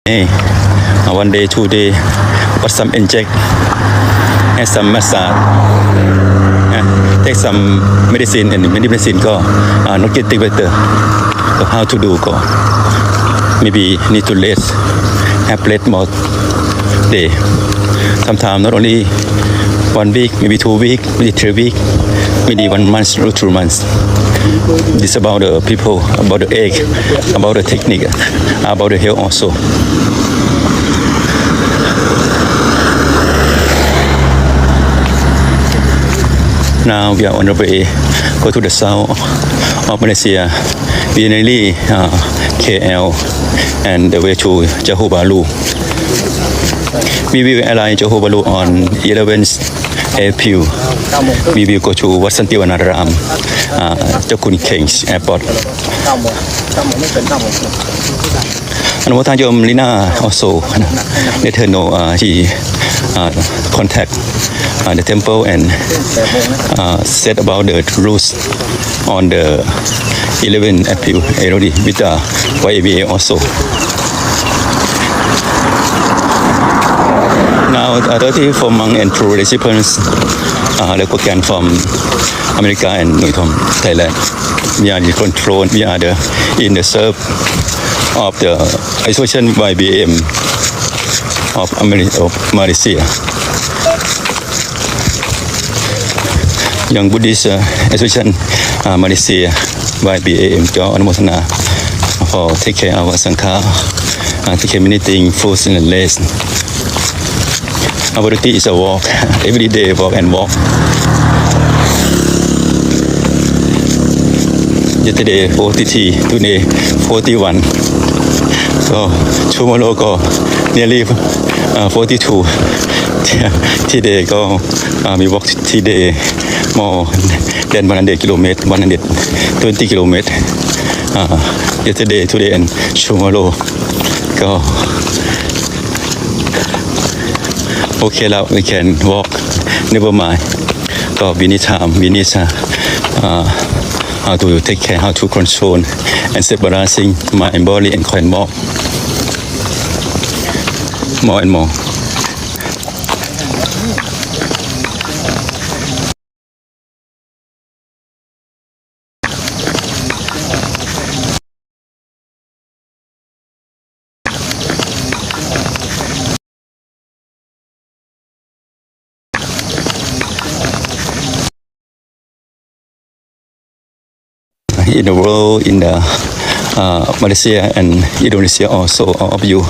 Hey, one day, 2 day, or some inject and some massage. Take some medicine and medicine go. Not getting better. So how to do go? Maybe need to rest. Have rest more day. Sometimes not only 1 week, maybe 2 weeks, maybe 3 weeks, maybe 1 month or 2 months. This about the people, about the egg, about the technique, about the health also. Now we are on the way go to the south of Malaysia. We nearly KL and the way to Johor Bahru. We will arrive Johor Bahru on 11th April. We will go to Wat Santi Wanaram, Jakun Kings Airport. And what time Lina also let her know he contact the temple and said about the rules on the 11th April already with the YABA also. Now 34 monk and true recipients the program from America and from Thailand. We are the control, we are the in the serve of the Association YBAM of Malaysia. Young Buddhist Association Malaysia YBAM ก็อนุโมทนา for take care of our Sangha, take care many things, food and rest. Our duty is a walk, every day walk and walk. Yesterday 43, today 41. So tomorrow go nearly 42. Today go we walk today more than 100 kilometers, 120 kilometers. Yesterday, today and tomorrow go. Okay, now we can walk. Never mind. So we need time. We need how to take care, how to control and set balancing mind and body and coin more and more. In the world, in the Malaysia and Indonesia also, all of you